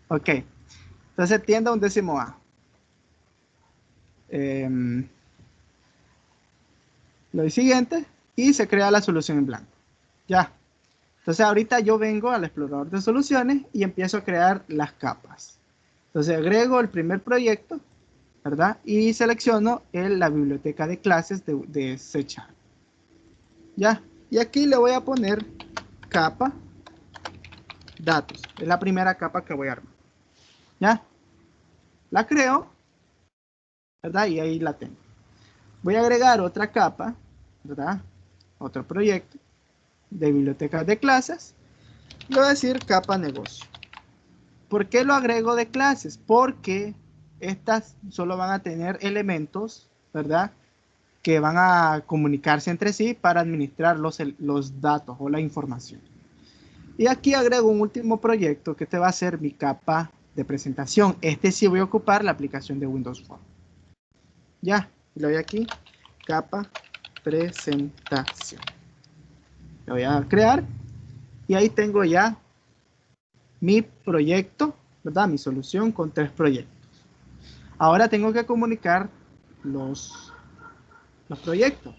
Ok. Entonces tienda un décimo A. Lo siguiente y se crea la solución en blanco. Ya. Entonces ahorita yo vengo al explorador de soluciones y empiezo a crear las capas. Entonces agrego el primer proyecto, ¿verdad? Y selecciono la biblioteca de clases de C#. Ya. Y aquí le voy a poner capa datos. Es la primera capa que voy a armar. Ya. La creo, ¿verdad? Y ahí la tengo. Voy a agregar otra capa, ¿verdad? Otro proyecto de bibliotecas de clases. Le voy a decir capa negocio. ¿Por qué lo agrego de clases? Porque estas solo van a tener elementos, ¿verdad? Que van a comunicarse entre sí para administrar los datos o la información. Y aquí agrego un último proyecto que este va a ser mi capa de presentación. Este sí voy a ocupar la aplicación de Windows Phone. Ya, le doy aquí, capa presentación. Lo voy a crear y ahí tengo ya mi proyecto, ¿verdad? Mi solución con 3 proyectos. Ahora tengo que comunicar los proyectos.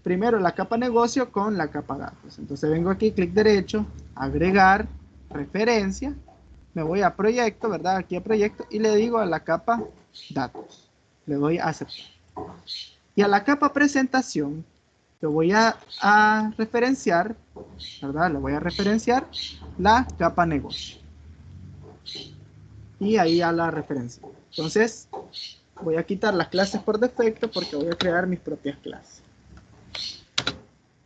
Primero la capa negocio con la capa datos. Entonces vengo aquí, clic derecho, agregar, referencia, me voy a proyecto, ¿verdad? Aquí a proyecto y le digo a la capa datos. Le doy a aceptar. Y a la capa presentación, lo voy a referenciar, ¿verdad? Le voy a referenciar la capa negocio. Y ahí a la referencia. Entonces, voy a quitar las clases por defecto porque voy a crear mis propias clases.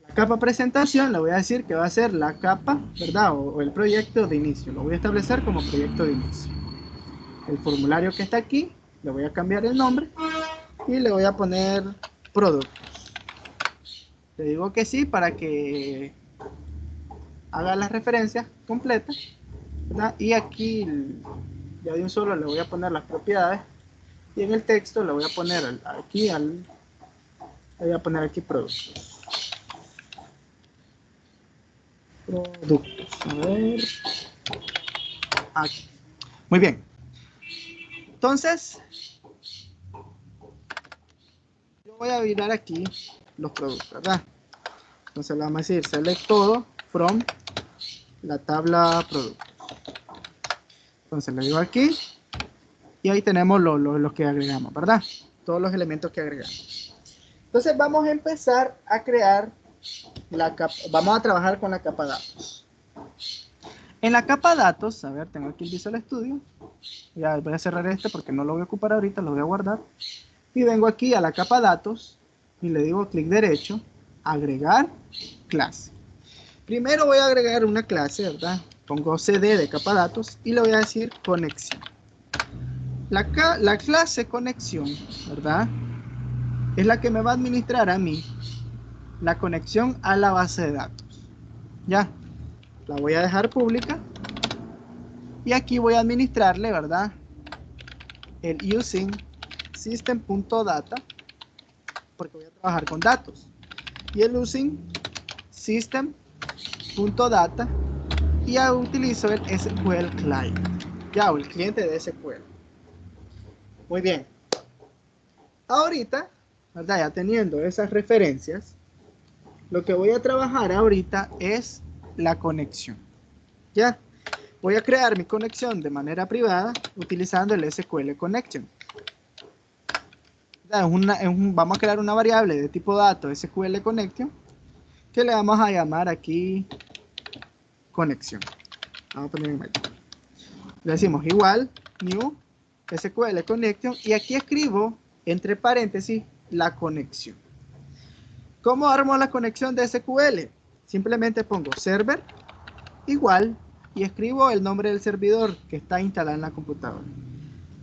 La capa presentación le voy a decir que va a ser la capa, ¿verdad? O el proyecto de inicio. Lo voy a establecer como proyecto de inicio. El formulario que está aquí, le voy a cambiar el nombre y le voy a poner productos. Le digo que sí para que haga las referencias completas, ¿verdad? Y aquí ya de un solo le voy a poner las propiedades y en el texto le voy a poner aquí le voy a poner aquí productos. A ver, aquí. Muy bien. Entonces, yo voy a mirar aquí los productos, ¿verdad? Entonces le vamos a decir select todo from la tabla productos. Entonces le digo aquí y ahí tenemos los que agregamos, ¿verdad? Todos los elementos que agregamos. Entonces vamos a empezar a crear la capa, vamos a trabajar con la capa datos. En la capa datos, a ver, tengo aquí el Visual Studio. Ya voy a cerrar este porque no lo voy a ocupar ahorita, lo voy a guardar. Y vengo aquí a la capa datos y le digo clic derecho, agregar clase. Primero voy a agregar una clase, ¿verdad? Pongo CD de capa datos y le voy a decir conexión. La clase conexión, ¿verdad? Es la que me va a administrar a mí la conexión a la base de datos. Ya, la voy a dejar pública. Y aquí voy a administrarle, ¿verdad? El using system.data, porque voy a trabajar con datos. Y el using system.data, y ya utilizo el SQL client, ya, o el cliente de SQL. Muy bien. Ahorita, ¿verdad? Ya teniendo esas referencias, lo que voy a trabajar ahorita es la conexión. Ya. Voy a crear mi conexión de manera privada utilizando el SQL Connection. Vamos a crear una variable de tipo dato SQL Connection que le vamos a llamar aquí conexión. Vamos a poner en medio. Le decimos igual new SQL Connection y aquí escribo entre paréntesis la conexión. ¿Cómo armo la conexión de SQL? Simplemente pongo server igual y escribo el nombre del servidor que está instalado en la computadora.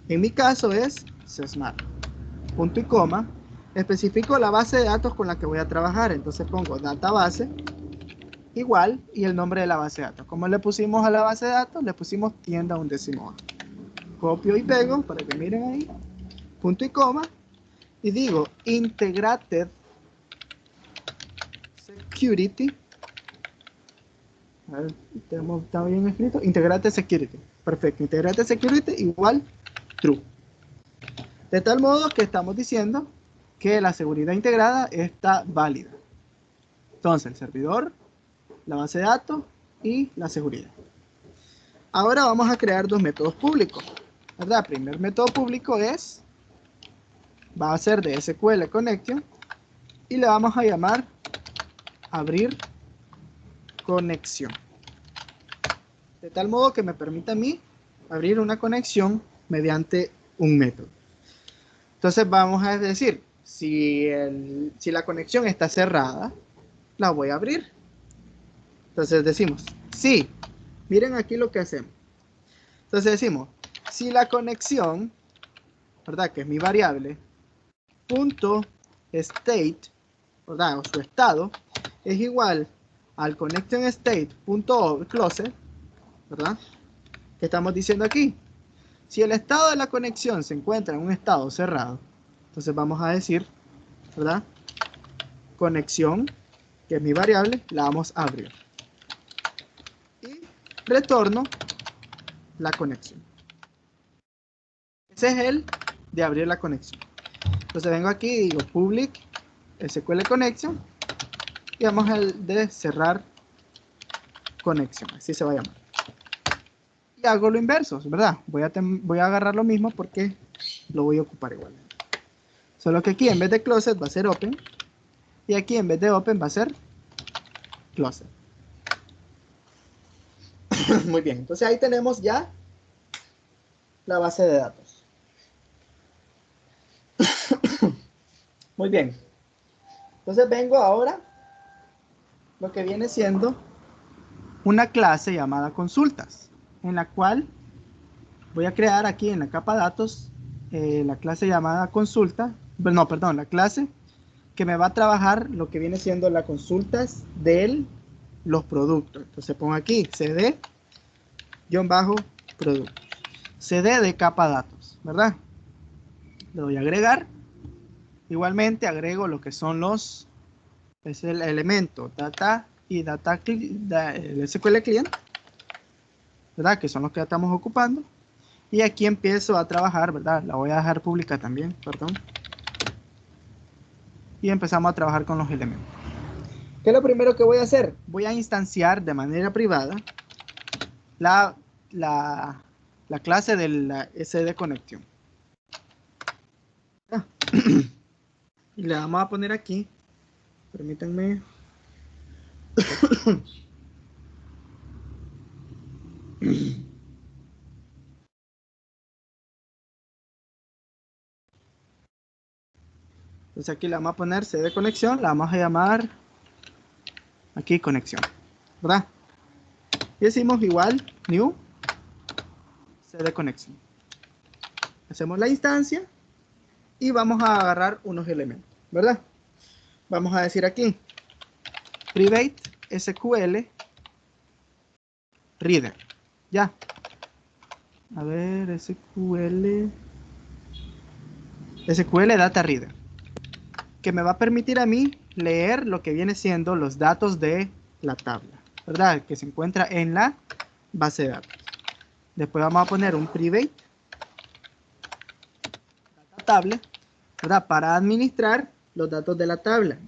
En mi caso es CSmart. Punto y coma. Especifico la base de datos con la que voy a trabajar. Entonces pongo database igual y el nombre de la base de datos. ¿Cómo le pusimos a la base de datos? Le pusimos tienda un décimo A. Copio y pego para que miren ahí. Punto y coma. Y digo integrated security A ver, está bien escrito. Integrate security. Perfecto. Integrate security igual true. De tal modo que estamos diciendo que la seguridad integrada está válida. Entonces, el servidor, la base de datos y la seguridad. Ahora vamos a crear dos métodos públicos, ¿verdad? El primer método público va a ser de SQL Connection y le vamos a llamar abrir conexión. De tal modo que me permita a mí abrir una conexión mediante un método. Entonces vamos a decir, si la conexión está cerrada, la voy a abrir. Entonces decimos, sí, miren aquí lo que hacemos. Entonces decimos, si la conexión, ¿verdad? Que es mi variable, punto state, ¿verdad? O su estado, es igual al connection state punto close, ¿verdad? ¿Qué estamos diciendo aquí? Si el estado de la conexión se encuentra en un estado cerrado, entonces vamos a decir, ¿verdad? Conexión, que es mi variable, la vamos a abrir. Y retorno la conexión. Ese es el de abrir la conexión. Entonces vengo aquí y digo public SQL connection y vamos al de cerrar conexión, así se va a llamar. Y hago lo inverso, ¿verdad? Voy a agarrar lo mismo porque lo voy a ocupar igual. Solo que aquí en vez de closet va a ser open y aquí en vez de open va a ser closet. Muy bien, entonces ahí tenemos ya la base de datos. Muy bien. Entonces vengo ahora lo que viene siendo una clase llamada consultas, en la cual voy a crear aquí en la capa datos la clase llamada consulta, no, perdón, la clase que me va a trabajar lo que viene siendo las consultas de los productos. Entonces pongo aquí cd-productos, cd de capa datos, ¿verdad? Le doy a agregar. Igualmente agrego lo que son es el elemento data y el SQL client, ¿verdad? Que son los que estamos ocupando. Y aquí empiezo a trabajar, ¿verdad? La voy a dejar pública también, perdón. Y empezamos a trabajar con los elementos. ¿Qué es lo primero que voy a hacer? Voy a instanciar de manera privada la clase de la SD conexión. Y le vamos a poner aquí, permítanme. Entonces aquí le vamos a poner CD conexión, la vamos a llamar aquí conexión, ¿verdad? Y decimos igual new CD conexión. Hacemos la instancia y vamos a agarrar unos elementos, ¿verdad? Vamos a decir aquí private SQL reader, ya. A ver, SQL data reader, que me va a permitir a mí leer lo que viene siendo los datos de la tabla, ¿verdad? Que se encuentra en la base de datos. Después vamos a poner un private data table, ¿verdad? Para administrar los datos de la tabla.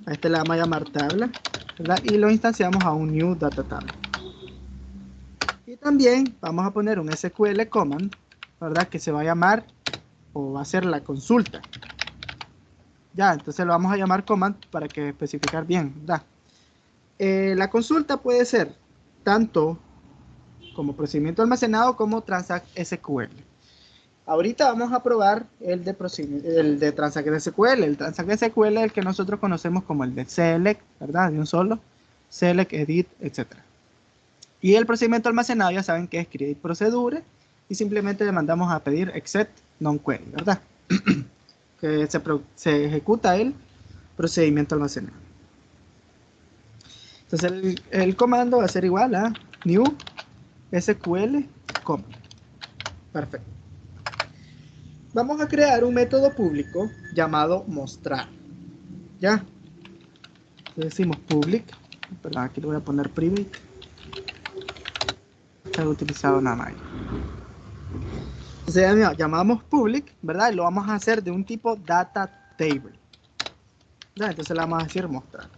A este le vamos a llamar tabla, ¿verdad? Y lo instanciamos a un new data table. Y también vamos a poner un SQL command, ¿verdad? Que se va a llamar o va a ser la consulta. Ya, entonces lo vamos a llamar command para que especificar bien, ¿verdad? La consulta puede ser tanto como procedimiento almacenado como transact SQL. Ahorita vamos a probar el de transact SQL. El transact SQL es el que nosotros conocemos como el de select, ¿verdad? De un solo, select, edit, etc. Y el procedimiento almacenado ya saben que es create procedure y simplemente le mandamos a pedir except non-query, ¿verdad? Que se ejecuta el procedimiento almacenado. Entonces el comando va a ser igual a new SQL command. Perfecto. Vamos a crear un método público llamado mostrar. ¿Ya? Entonces decimos public, perdón, aquí le voy a poner private. he utilizado Nanai. Entonces ya llamamos public, ¿verdad? Y lo vamos a hacer de un tipo data table. ¿Verdad? Entonces le vamos a decir mostrar.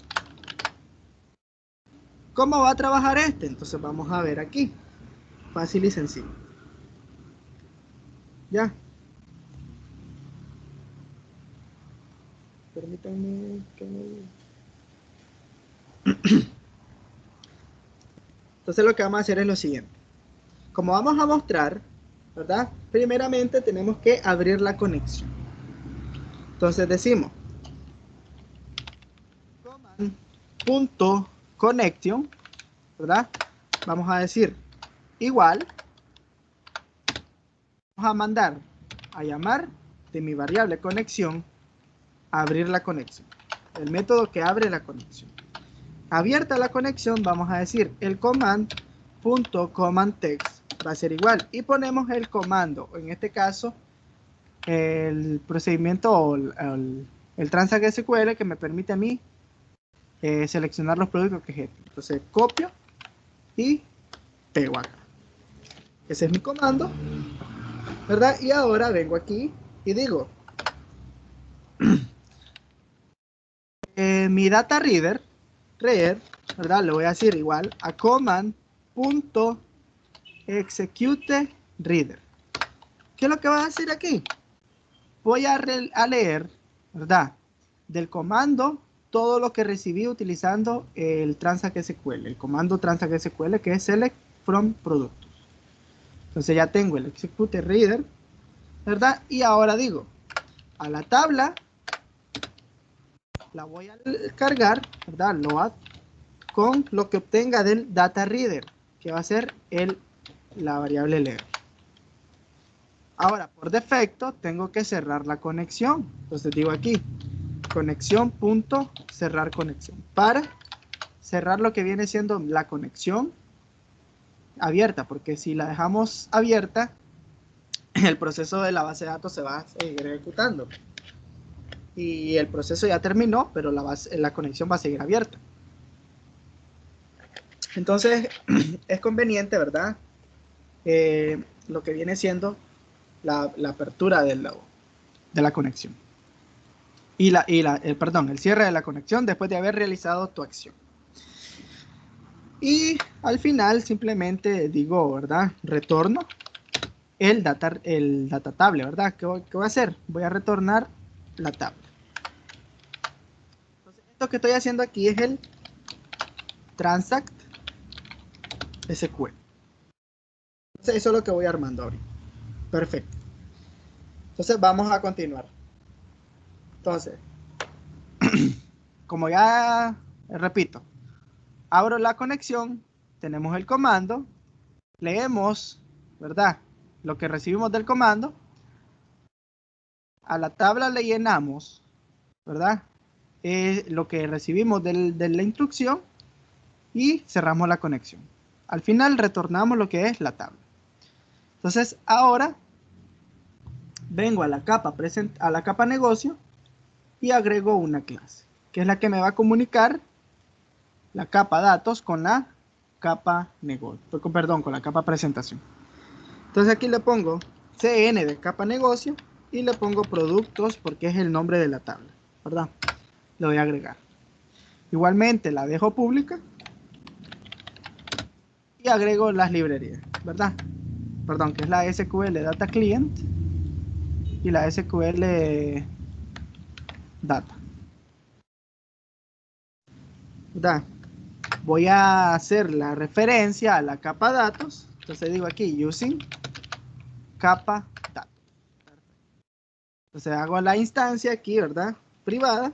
¿Cómo va a trabajar este? Entonces vamos a ver aquí. Fácil y sencillo. Ya. Permítanme que Entonces lo que vamos a hacer es lo siguiente. Como vamos a mostrar, ¿verdad? Primeramente tenemos que abrir la conexión. Entonces decimos punto connection, ¿verdad? Vamos a decir igual. Vamos a mandar a llamar de mi variable conexión a abrir la conexión. El método que abre la conexión. Abierta la conexión, vamos a decir el command.commandText va a ser igual y ponemos el comando, en este caso el procedimiento o el transact SQL que me permite a mí seleccionar los productos que ejecute. Entonces copio y pego acá. Ese es mi comando, ¿verdad? Y ahora vengo aquí y digo mi data reader, ¿verdad? Le voy a decir igual a command.execute reader. ¿Qué es lo que va a decir aquí? Voy a leer, ¿verdad? Del comando todo lo que recibí utilizando el transact SQL, el comando transact SQL que es select from productos. Entonces ya tengo el execute reader, ¿verdad? Y ahora digo, a la tabla la voy a cargar, ¿verdad? Load con lo que obtenga del data reader, que va a ser la variable leer. Ahora, por defecto, tengo que cerrar la conexión. Entonces digo aquí, conexión punto cerrar conexión, para cerrar lo que viene siendo la conexión abierta, porque si la dejamos abierta, el proceso de la base de datos se va a seguir ejecutando. Y el proceso ya terminó, pero la conexión va a seguir abierta. Entonces, es conveniente, ¿verdad? Lo que viene siendo la apertura de la conexión. El cierre de la conexión después de haber realizado tu acción. Y al final simplemente digo, ¿verdad? Retorno el data table, ¿verdad? ¿Qué voy a hacer? Voy a retornar la tabla. Entonces, esto que estoy haciendo aquí es el transact SQL. Entonces, eso es lo que voy armando ahorita. Perfecto. Entonces, vamos a continuar. Entonces, como ya repito, abro la conexión, tenemos el comando, leemos, ¿verdad? Lo que recibimos del comando, a la tabla le llenamos, ¿verdad? Lo que recibimos de la instrucción y cerramos la conexión. Al final retornamos lo que es la tabla. Entonces ahora vengo a la capa negocio y agrego una clase, que es la que me va a comunicar la capa datos con la capa negocio, perdón, con la capa presentación. Entonces aquí le pongo CN de capa negocio y le pongo productos porque es el nombre de la tabla, ¿verdad? Le voy a agregar. Igualmente la dejo pública y agrego las librerías, ¿verdad? Perdón, que es la SQL Data Client y la SQL Data, ¿verdad? Voy a hacer la referencia a la capa datos. Entonces digo aquí using capa datos. Entonces hago la instancia aquí, ¿verdad? Privada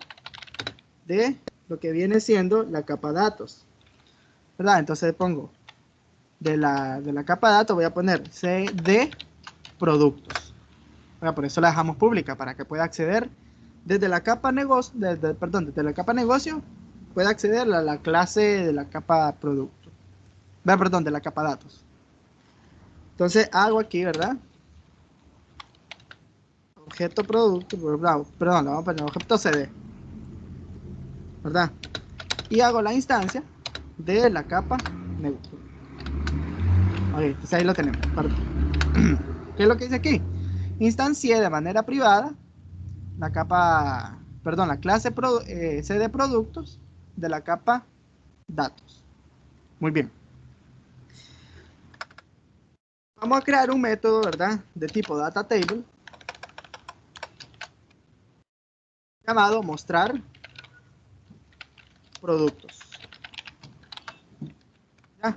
de lo que viene siendo la capa datos, ¿verdad? Entonces pongo de la capa datos, voy a poner CD productos. Bueno, por eso la dejamos pública, para que pueda acceder desde la capa negocio, desde la capa negocio, puede acceder a la clase de la capa producto. Perdón, de la capa datos. Entonces hago aquí, ¿verdad? Objeto producto, perdón, le vamos a poner objeto CD, ¿verdad? Y hago la instancia de la capa negocio. Ok, entonces ahí lo tenemos. ¿Qué es lo que dice aquí? Instancié de manera privada la capa, perdón, la clase C de productos de la capa datos. Muy bien. Vamos a crear un método, ¿verdad? De tipo data table llamado mostrar productos. ¿Ya?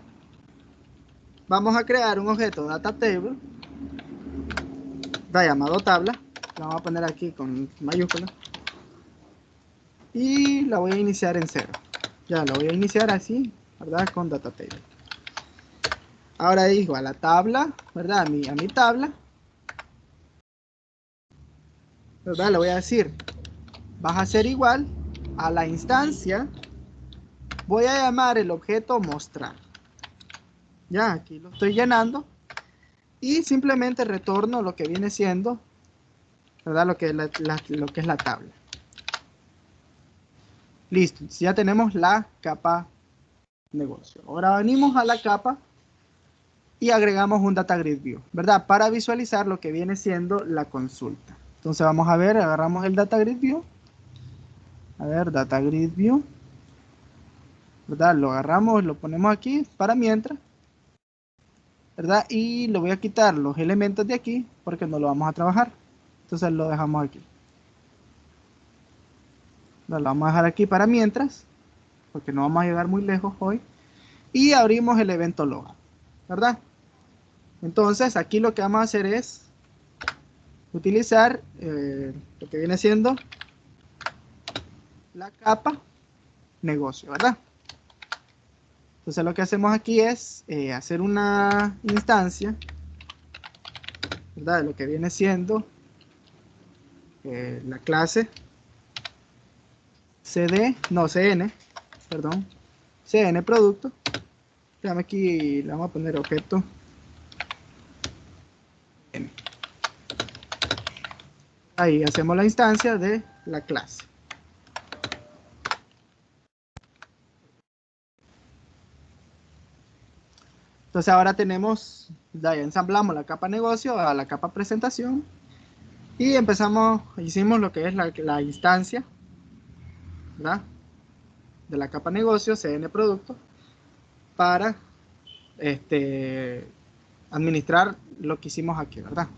Vamos a crear un objeto data table llamado tabla. Lo vamos a poner aquí con mayúscula. Y la voy a iniciar en 0. Ya, lo voy a iniciar así, ¿verdad? Con data table. Ahora digo a la tabla, ¿verdad? A mi tabla, ¿verdad? Le voy a decir, vas a ser igual a la instancia. Voy a llamar el objeto mostrar. Ya, aquí lo estoy llenando. Y simplemente retorno lo que viene siendo, ¿verdad? Lo que es la tabla. Listo, ya tenemos la capa negocio. Ahora venimos a la capa y agregamos un data grid view, ¿verdad? Para visualizar lo que viene siendo la consulta. Entonces vamos a ver, agarramos el data grid view. A ver, data grid view. ¿Verdad? Lo agarramos, lo ponemos aquí para mientras. ¿Verdad? Y lo voy a quitar los elementos de aquí porque no lo vamos a trabajar. Entonces lo dejamos aquí. Lo vamos a dejar aquí para mientras, porque no vamos a llegar muy lejos hoy. Y abrimos el evento log, ¿verdad? Entonces aquí lo que vamos a hacer es utilizar lo que viene siendo la capa negocio, ¿verdad? Entonces lo que hacemos aquí es hacer una instancia, ¿verdad? De lo que viene siendo la clase CN, perdón, CN producto. Déjame aquí, le vamos a poner objeto N. Ahí hacemos la instancia de la clase. Entonces ahora tenemos, ya ensamblamos la capa negocio a la capa presentación y empezamos, hicimos lo que es la instancia, ¿verdad? De la capa negocio, CN producto, para administrar lo que hicimos aquí, ¿verdad?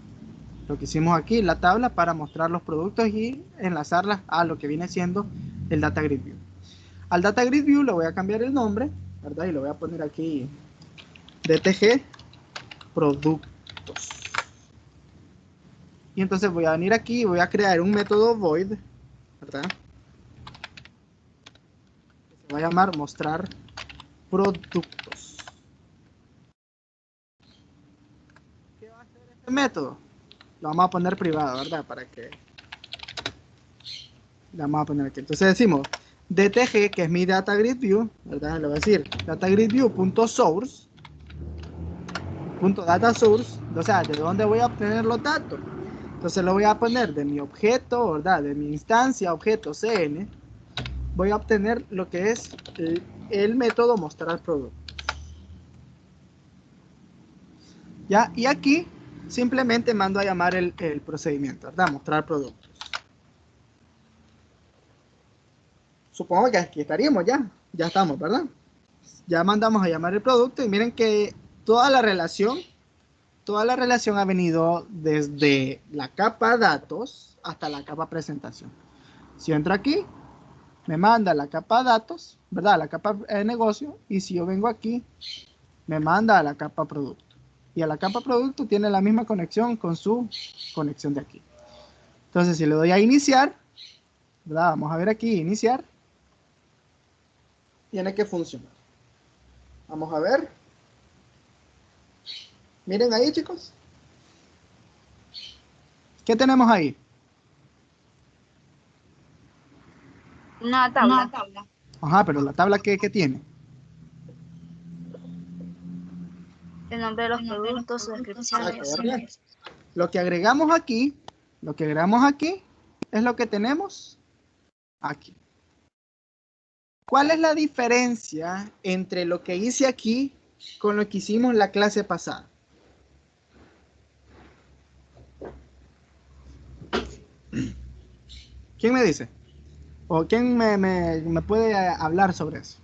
Lo que hicimos aquí, la tabla para mostrar los productos y enlazarlas a lo que viene siendo el Data Grid View. Al Data Grid View le voy a cambiar el nombre, ¿verdad? Y lo voy a poner aquí DTG productos. Y entonces voy a venir aquí y voy a crear un método void, ¿verdad? Que se va a llamar mostrar productos. ¿Qué va a hacer este método? Lo vamos a poner privado, ¿verdad? Para que le vamos a poner aquí. Entonces decimos DTG, que es mi data grid view, ¿verdad? Le voy a decir datagridview.source, .data source, o sea, ¿de dónde voy a obtener los datos? Entonces lo voy a poner de mi objeto, ¿verdad? De mi instancia objeto CN, voy a obtener lo que es el método mostrar producto. ¿Ya? Y aquí simplemente mando a llamar el procedimiento, ¿verdad? Mostrar productos. Supongo que aquí estaríamos ya. Ya estamos, ¿verdad? Ya mandamos a llamar el producto y miren que toda la relación ha venido desde la capa datos hasta la capa presentación. Si entro aquí, me manda la capa datos, ¿verdad? La capa negocio. Y si yo vengo aquí, me manda a la capa producto. Y a la capa producto tiene la misma conexión con su conexión de aquí. Entonces, si le doy a iniciar, ¿verdad? Vamos a ver aquí, iniciar. Tiene que funcionar. Vamos a ver. Miren ahí, chicos. ¿Qué tenemos ahí? Una tabla. Ajá, pero la tabla, ¿qué tiene? El nombre de los productos, su descripción y así. Lo que agregamos aquí es lo que tenemos aquí. ¿Cuál es la diferencia entre lo que hice aquí con lo que hicimos la clase pasada? ¿Quién me dice? ¿O quién me puede hablar sobre eso?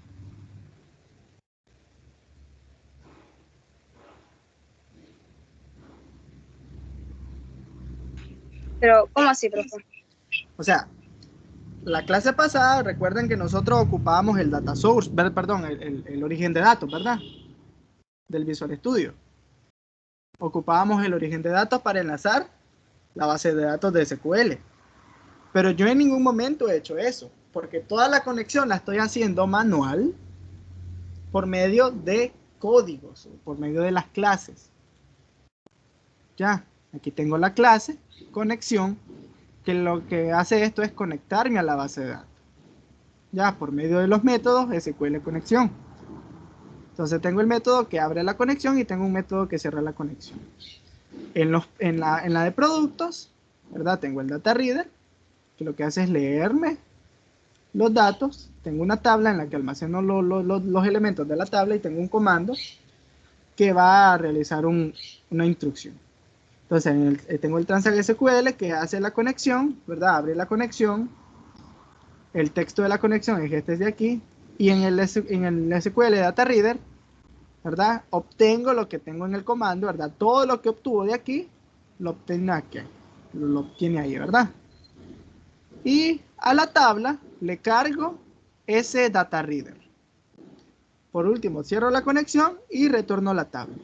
Pero, ¿cómo así, profe? O sea, la clase pasada, recuerden que nosotros ocupábamos el data source, perdón, el origen de datos, ¿verdad? Del Visual Studio. Ocupábamos el origen de datos para enlazar la base de datos de SQL. Pero yo en ningún momento he hecho eso, porque toda la conexión la estoy haciendo manual por medio de códigos, por medio de las clases. Ya, aquí tengo la clase, conexión, que lo que hace esto es conectarme a la base de datos. Ya, por medio de los métodos SQL conexión. Entonces tengo el método que abre la conexión y tengo un método que cierra la conexión. En la de productos, ¿verdad? Tengo el data reader, que lo que hace es leerme los datos. Tengo una tabla en la que almaceno los elementos de la tabla y tengo un comando que va a realizar una instrucción. Entonces tengo el transact SQL que hace la conexión, ¿verdad? Abre la conexión. El texto de la conexión es este de aquí. Y en el SQL Data Reader, ¿verdad? Obtengo lo que tengo en el comando, ¿verdad? Todo lo que obtuvo de aquí, lo obtiene aquí. Lo obtiene ahí, ¿verdad? Y a la tabla le cargo ese Data Reader. Por último, cierro la conexión y retorno la tabla.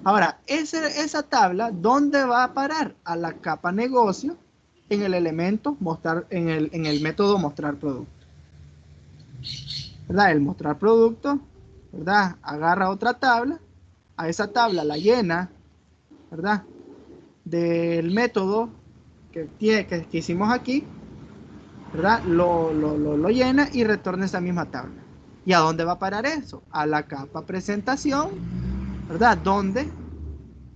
Ahora, esa tabla, ¿dónde va a parar? A la capa negocio en el elemento mostrar, en el método mostrar producto. ¿Verdad? El mostrar producto, ¿verdad? Agarra otra tabla, a esa tabla la llena, ¿verdad? Del método que hicimos aquí, ¿verdad? Lo llena y retorna esa misma tabla. ¿Y a dónde va a parar eso? A la capa presentación, ¿verdad? Donde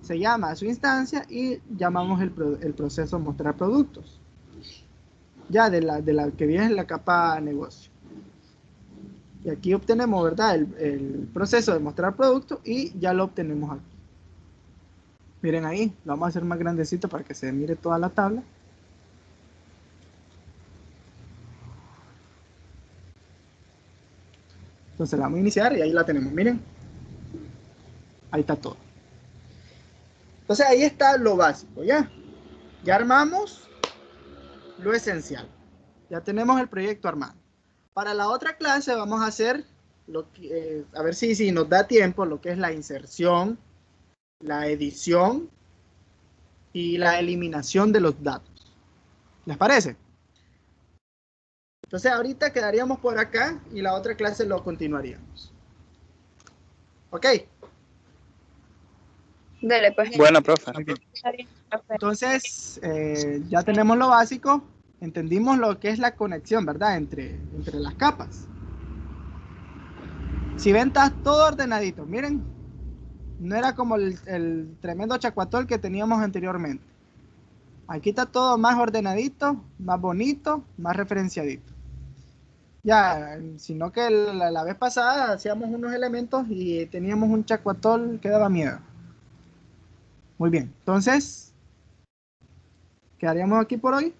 se llama a su instancia y llamamos el proceso mostrar productos. Ya de la que viene en la capa negocio. Y aquí obtenemos, ¿verdad? El proceso de mostrar producto y ya lo obtenemos aquí. Miren ahí, lo vamos a hacer más grandecito para que se mire toda la tabla. Entonces la vamos a iniciar y ahí la tenemos, miren. Ahí está todo. Entonces ahí está lo básico, ¿ya? Ya armamos lo esencial. Ya tenemos el proyecto armado. Para la otra clase vamos a hacer, a ver si nos da tiempo, lo que es la inserción, la edición y la eliminación de los datos. ¿Les parece? Entonces ahorita quedaríamos por acá y la otra clase lo continuaríamos. ¿Ok? Dele, pues. Bueno, profe. Muy bien. Está bien, profe. Entonces, ya tenemos lo básico, entendimos lo que es la conexión, ¿verdad? Entre las capas. Si ven, está todo ordenadito, miren. No era como el tremendo chacuatol que teníamos anteriormente. Aquí está todo más ordenadito, más bonito, más referenciadito. Ya, sino que la vez pasada hacíamos unos elementos y teníamos un chacuatol que daba miedo. Muy bien, entonces quedaríamos aquí por hoy,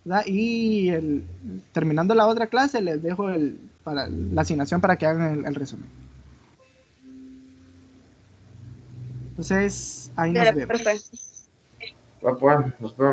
¿verdad? Y terminando la otra clase les dejo la asignación para que hagan el resumen. Entonces ahí nos Dele, vemos. profe. Va pues, nos vemos.